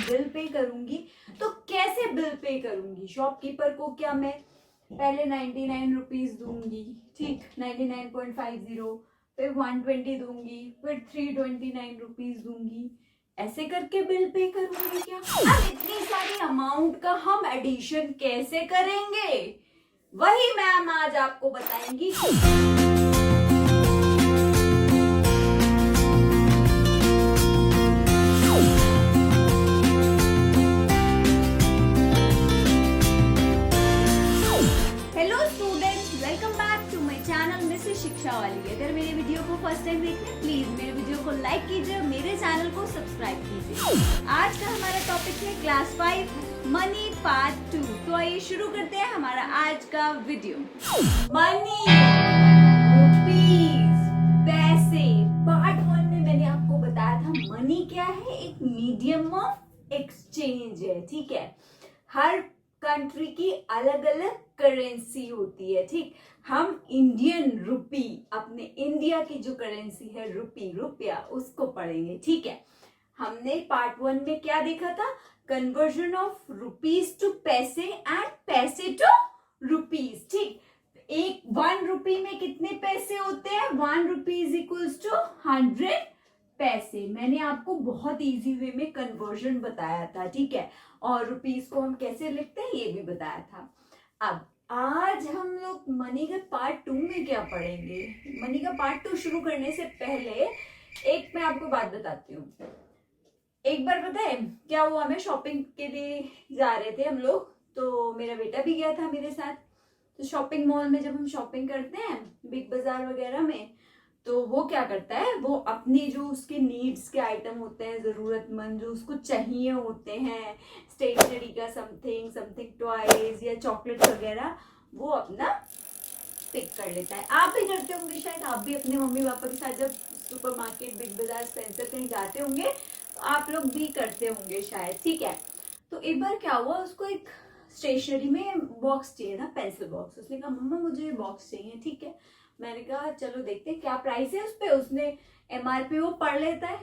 Bill pay करूंगी तो कैसे बिल पे करूंगी। शॉपकीपर को क्या मैं पहले 99 रुपीज दूंगी, ठीक, 99.50, फिर 120 दूंगी, फिर 329 रुपीज दूंगी, ऐसे करके बिल पे करूंगी क्या। अब इतनी सारी अमाउंट का हम एडिशन कैसे करेंगे, वही मैम आज आपको बताएंगी। Hello students, welcome back to my channel Mrs Shiksha वाली। अगर मेरे वीडियो को फर्स्ट टाइम देख रहे हैं, प्लीज मेरे वीडियो को लाइक कीजिए और मेरे चैनल को सब्सक्राइब कीजिए। आज का हमारा टॉपिक है क्लास 5 मनी पार्ट 2। तो आइए शुरू करते हैं हमारा आज का वीडियो। मनी, रुपीज, पैसे। पार्ट 1 में मैंने आपको बताया था मनी क्या है, एक मीडियम ऑफ एक्सचेंज है, ठीक है। हर कंट्री की अलग अलग करेंसी होती है, ठीक। हम इंडियन रुपी, अपने इंडिया की जो करेंसी है रुपी, रुपया, उसको पढ़ेंगे, ठीक है। हमने पार्ट 1 में क्या देखा था, कन्वर्जन ऑफ रुपीज टू पैसे एंड पैसे टू रुपीज, ठीक। 1 रुपी में कितने पैसे होते हैं, 1 रुपीज इक्वल्स टू 100 पैसे। मैंने आपको बहुत इजी वे में कन्वर्जन बताया था, ठीक है, और रुपीस को हम कैसे लिखते हैं ये भी बताया था। अब आज हम लोग मनी के पार्ट 2 में क्या पढ़ेंगे। मनी का पार्ट 2 शुरू करने से पहले एक मैं आपको बात बताती हूँ। एक बार पता है क्या हुआ, हमें शॉपिंग के लिए जा रहे थे हम लोग, तो मेरा बेटा भी गया था मेरे साथ। तो शॉपिंग मॉल में जब हम शॉपिंग करते हैं, बिग बाजार वगैरह में, तो वो क्या करता है, वो अपनी जो उसके नीड्स के आइटम होते हैं, जरूरतमंद जो उसको चाहिए होते हैं, स्टेशनरी का समथिंग टॉयज या चॉकलेट वगैरह, वो अपना पिक कर लेता है। आप भी करते होंगे शायद, आप भी अपने मम्मी पापा के साथ जब सुपरमार्केट, बिग बाजार, स्पेंसर कहीं जाते होंगे तो आप लोग भी करते होंगे शायद, ठीक है। तो एक बार क्या हुआ, उसको एक स्टेशनरी में बॉक्स चाहिए था, पेंसिल बॉक्स। उसने कहा मम्मा मुझे ये बॉक्स चाहिए, ठीक है। मैंने कहा चलो देखते हैं क्या प्राइस है उस पे। उसने MRP वो पढ़ लेता है।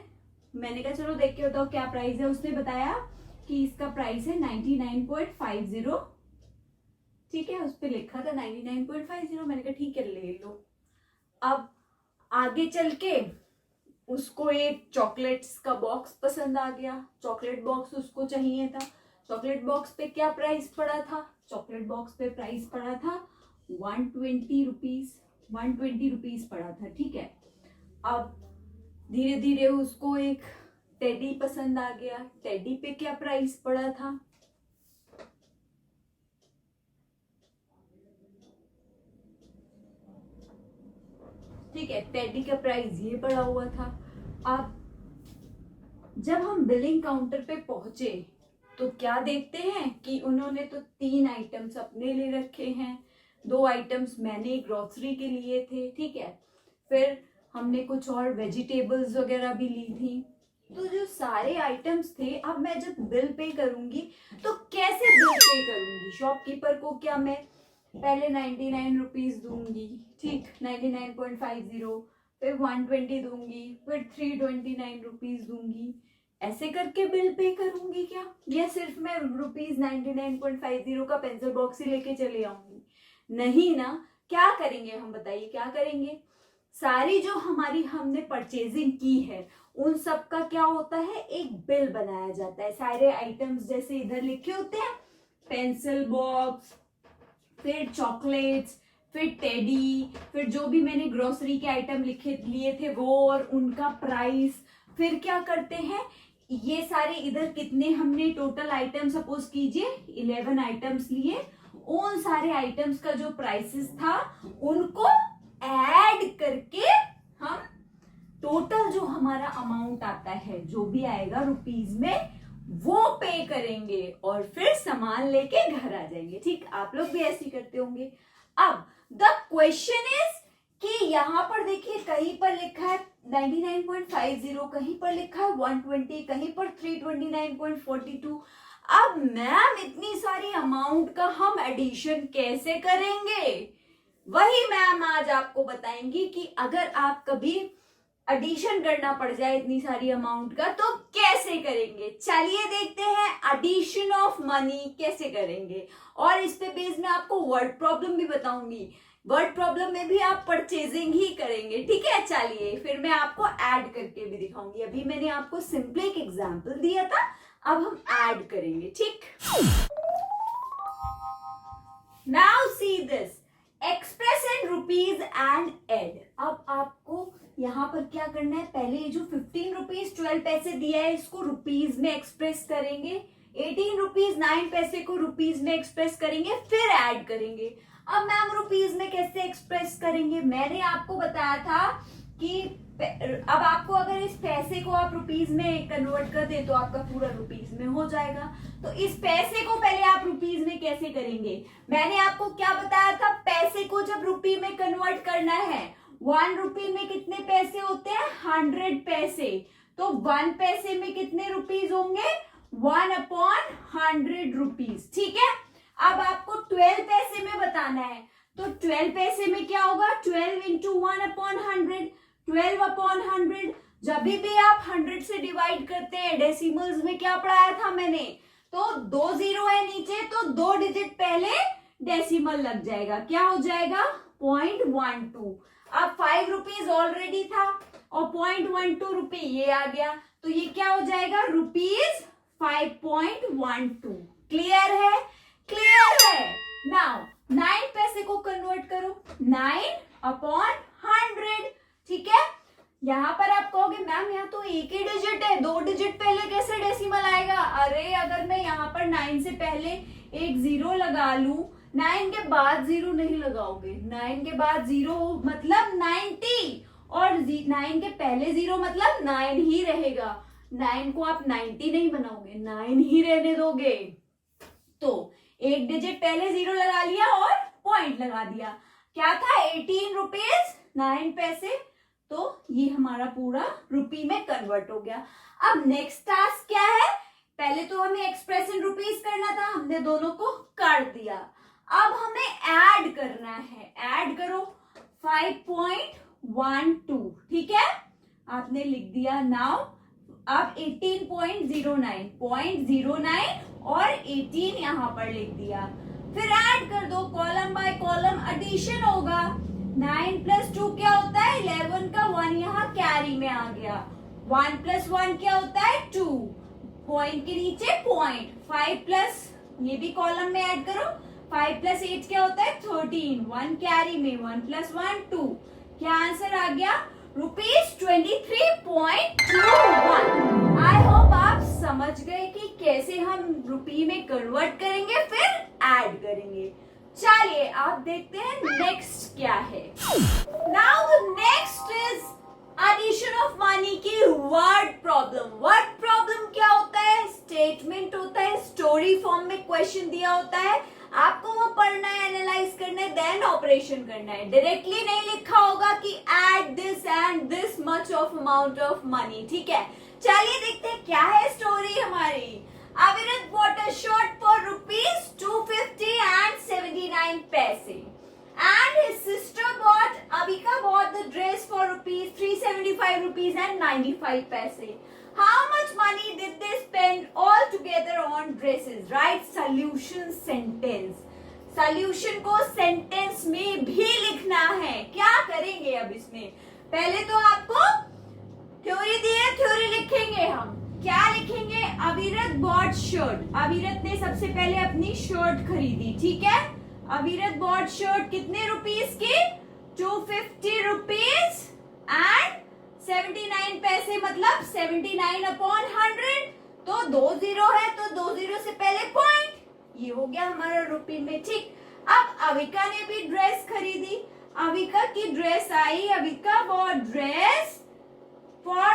मैंने कहा चलो देख के बताओ क्या प्राइस है। उसने बताया कि इसका प्राइस है 99.50, ठीक है। उस पे लिखा था 99.50। मैंने कहा ठीक है ले लो। अब आगे चल के उसको एक चॉकलेट्स का बॉक्स पसंद आ गया, चॉकलेट बॉक्स उसको चाहिए था। चॉकलेट बॉक्स पे क्या प्राइस पड़ा था, चॉकलेट बॉक्स पे प्राइस पड़ा था 120 रुपीज, 120 रुपीज पड़ा था, ठीक है। अब धीरे धीरे उसको एक टेडी पसंद आ गया। टेडी पे क्या प्राइस पड़ा था, ठीक है, टेडी का प्राइस ये पड़ा हुआ था। अब जब हम बिलिंग काउंटर पे पहुंचे तो क्या देखते हैं कि उन्होंने तो 3 आइटम्स अपने ले रखे हैं, 2 आइटम्स मैंने ग्रोसरी के लिए थे, ठीक है। फिर हमने कुछ और वेजिटेबल्स वगैरह भी ली थी। तो जो सारे आइटम्स थे, अब मैं जब बिल पे करूंगी तो कैसे बिल पे करूंगी। शॉपकीपर को क्या मैं पहले 99 रुपीज दूंगी, ठीक, 99.50, फिर 120 दूंगी, फिर 329 रुपीज दूंगी, ऐसे करके बिल पे करूंगी क्या, या सिर्फ मैं रुपीज 99.50 का पेंसिल बॉक्स ही लेके चले आऊंगी। नहीं ना, क्या करेंगे हम, बताइए क्या करेंगे। सारी जो हमारी हमने परचेजिंग की है उन सब का क्या होता है, एक बिल बनाया जाता है। सारे आइटम्स जैसे इधर लिखे होते हैं, पेंसिल बॉक्स, फिर चॉकलेट्स, फिर टेडी, फिर जो भी मैंने ग्रोसरी के आइटम लिखे लिए थे वो और उनका प्राइस। फिर क्या करते हैं, ये सारे इधर कितने हमने टोटल आइटम सपोज कीजिए 11 आइटम्स लिए, उन सारे आइटम्स का जो प्राइसेस था उनको ऐड करके हम टोटल जो हमारा अमाउंट आता है, जो भी आएगा रुपीज में, वो पे करेंगे और फिर सामान लेके घर आ जाएंगे, ठीक। आप लोग भी ऐसे करते होंगे। अब द क्वेश्चन इज कि यहाँ पर देखिए कहीं पर लिखा है 99.50, कहीं पर लिखा है 120, कहीं पर 329.42। अब मैम इतनी सारी अमाउंट का हम एडिशन कैसे करेंगे, वही मैम आज आपको बताएंगी कि अगर आप कभी एडिशन करना पड़ जाए इतनी सारी अमाउंट का, तो कैसे करेंगे? चलिए देखते हैं एडिशन ऑफ मनी कैसे करेंगे। और इस पे बेस में आपको वर्ड प्रॉब्लम भी बताऊंगी। वर्ड प्रॉब्लम में भी आप परचेजिंग ही करेंगे, ठीक है। चलिए फिर मैं आपको ऐड करके भी दिखाऊंगी। अभी मैंने आपको सिंपल एक एग्जांपल दिया था, अब हम ऐड करेंगे, ठीक। Now see this, express in rupees and add. अब आपको यहाँ पर क्या करना है, पहले ये जो 15 रुपीज 12 पैसे दिया है इसको रुपीज में एक्सप्रेस करेंगे, 18 रुपीज 9 पैसे को रुपीज में एक्सप्रेस करेंगे, फिर ऐड करेंगे। अब मैम रुपीज में कैसे एक्सप्रेस करेंगे? मैंने आपको बताया था कि अब आपको अगर इस पैसे को आप रुपीज में कन्वर्ट कर दे तो आपका पूरा रुपीज में हो जाएगा। तो इस पैसे को पहले आप रुपीज में कैसे करेंगे? मैंने आपको क्या बताया था, पैसे को जब रुपी में कन्वर्ट करना है, 1 रुपी में कितने पैसे होते हैं? 100 पैसे। तो 1 पैसे में कितने रुपीज होंगे? 1/100 रुपीज, ठीक है। अब आपको 12 पैसे में बताना है, तो 12 पैसे में क्या होगा? 12 इंटू 1/100, 12/100। जब भी आप 100 से डिवाइड करते हैं, डेसिमल्स में क्या पढ़ाया था मैंने, तो 2 जीरो है नीचे, तो 2 डिजिट पहले डेसिमल लग जाएगा, क्या हो जाएगा? 0.12। अब 5 रुपीज ऑलरेडी था और 0.12 रुपए ये आ गया, तो ये क्या हो जाएगा? रुपीज 5.12। क्लियर है? क्लियर है। नाउ 9 पैसे को कन्वर्ट करो, 9/100, ठीक है। यहाँ पर आप कहोगे मैम यहाँ तो एक ही डिजिट है, 2 डिजिट पहले कैसे डेसिमल आएगा? अरे अगर मैं यहाँ पर 9 से पहले एक जीरो लगा लूं, 9 के बाद जीरो नहीं लगाओगे, 9 के बाद जीरो मतलब 90, और 9 के पहले जीरो मतलब 9 ही रहेगा। 9 को आप 90 नहीं बनाओगे, 9 ही रहने दोगे। तो एक डिजिट पहले जीरो लगा लिया और पॉइंट लगा दिया, क्या था? 18 रुपीज 9 पैसे। तो ये हमारा पूरा रुपी में कन्वर्ट हो गया। अब नेक्स्ट टास्क क्या है? पहले तो हमें एक्सप्रेस इन रुपीज करना था, हमने दोनों को कर दिया। अब हमें ऐड करना है, ऐड करो 5.12, ठीक है, आपने लिख दिया। नाउ अब 18.09 और 18 यहां पर लिख दिया, फिर ऐड कर दो, कॉलम बाय कॉलम एडिशन होगा। 9 + 2 क्या होता है? 11 का 1 यहाँ कैरी में आ गया। 1 + 1 क्या होता है? 2, पॉइंट के नीचे पॉइंट। 5 प्लस, ये भी कॉलम में ऐड करो, 5 + 8 क्या होता है? 13, 1 कैरी में, 1 + 1 2। क्या आंसर आ गया? ₹23.21। आई होप आप समझ गए कि कैसे हम रुपी में कन्वर्ट करेंगे, फिर ऐड करेंगे। चलिए आप देखते हैं नेक्स्ट क्या है। Now the next is addition of money की वर्ड प्रॉब्लम। वर्ड प्रॉब्लम क्या होता है? स्टेटमेंट होता है, स्टोरी फॉर्म में क्वेश्चन दिया होता है, आपको वो पढ़ना है, एनालाइज करना है, देन ऑपरेशन करना है। डायरेक्टली नहीं लिखा होगा कि add this and this much of amount of money, ठीक है। चलिए देखते हैं क्या है स्टोरी हमारी। अविरत bought a shirt for ₹250.79 and his sister bought, Abika bought the dress for ₹375.95. How much money did they spend all together on dresses? Write solution sentence. Solution को sentence में भी लिखना है। क्या करेंगे अब इसमें? पहले तो आपको थ्योरी दी है, थ्योरी लिखेंगे हम। क्या लिखेंगे? अविरत बॉट शर्ट, अविरत ने सबसे पहले अपनी शर्ट खरीदी, ठीक है। अविरत बॉट शर्ट कितने रुपीस की? 250 रुपीज एंड 79 पैसे, मतलब 79/100। तो 2 जीरो है, तो 2 जीरो से पहले पॉइंट, ये हो गया हमारा रुपी में, ठीक। अब अविका ने भी ड्रेस खरीदी, अविका की ड्रेस आई, Avika bought dress for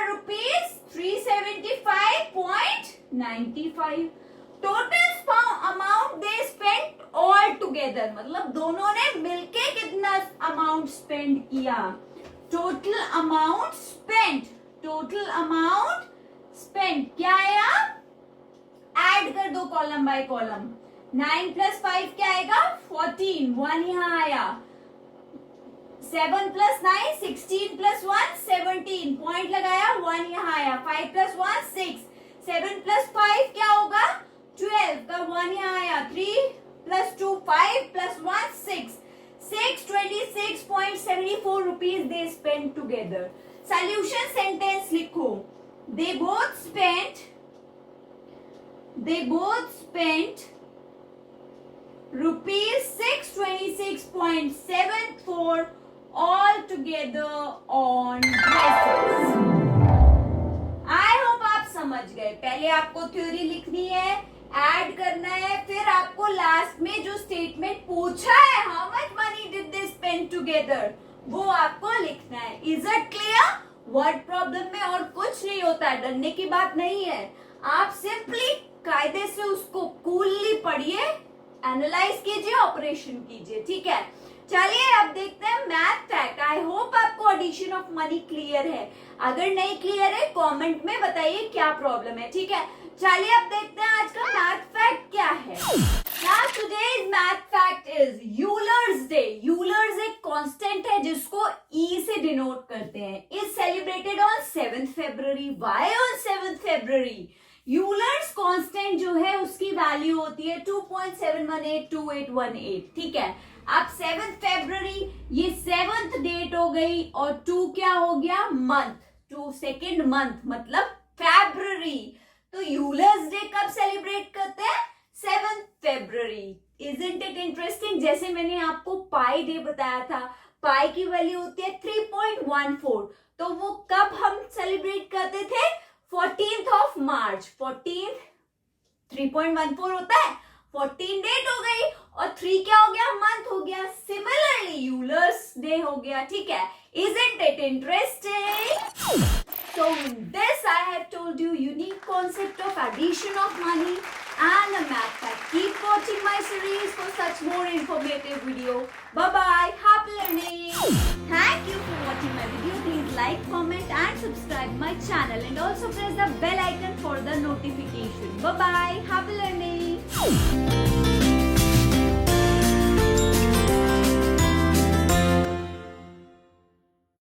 ₹375.95. Total amount they spent all together, मतलब दोनों ने मिलके कितना अमाउंट स्पेंड किया? Total amount spent, total amount spent क्या आया? ऐड कर दो कॉलम बाय कॉलम। 9 + 5 क्या आएगा? 14, 1 यहाँ आया। 7 प्लस 9 16 प्लस 1 17 पॉइंट लगाया 1 यहाँ आया 5 प्लस 1 6 7 प्लस 5 क्या होगा 12 का 1 यहाँ आया 3 plus 2 5 plus 1 6 626.74 rupees they spent together. Solution sentence लिखो. They both spent rupees 626.74 all together on dresses. I hope आप समझ गए. पहले आपको थ्योरी लिखनी है, ऐड करना है, फिर आपको लास्ट में जो स्टेटमेंट पूछा है how much money did they spend together वो आपको लिखना है. Is it clear? Word problem में और कुछ नहीं होता है, डरने की बात नहीं है. आप सिंपली कायदे से उसको कूलली पढ़िए, एनालाइज कीजिए, ऑपरेशन कीजिए. ठीक है, चलिए अब देखते हैं मैथ फैक्ट. आई होप आपको एडिशन ऑफ मनी क्लियर है. अगर नहीं क्लियर है कमेंट में बताइए क्या प्रॉब्लम है. ठीक है, चलिए अब देखते हैं आज का मैथ फैक्ट क्या है. Now today's math fact is Euler's Day. Euler's एक कांस्टेंट है जिसको E से डिनोट करते हैं. Is celebrated on 7th February. Why on 7th February? Euler's constant जो है उसकी वैल्यू होती है 2.7182818. ठीक है, अब 7th February ये 7th डेट हो गई और 2 क्या हो गया मंथ. 2 सेकेंड मंथ मतलब February. तो यूलर्स डे कब सेलिब्रेट करते हैं 7th February. Isn't it interesting? जैसे मैंने आपको पाई डे बताया था, पाई की वैल्यू होती है 3.14. तो वो कब हम सेलिब्रेट करते थे 14th of March. 14th 3.14 होता है, 14 डेट हो गई और 3 क्या हो गया मंथ हो गया. सिमिलरली यूलर्स डे हो गया. ठीक है, Isn't it interesting? So in this I have told you unique concept of addition of money and a math fact. Keep watching my series for such more informative video. Bye bye. Happy learning. Thank you for watching my video. Please like, comment and subscribe my channel and also press the bell icon for the notification. Bye bye. Happy learning.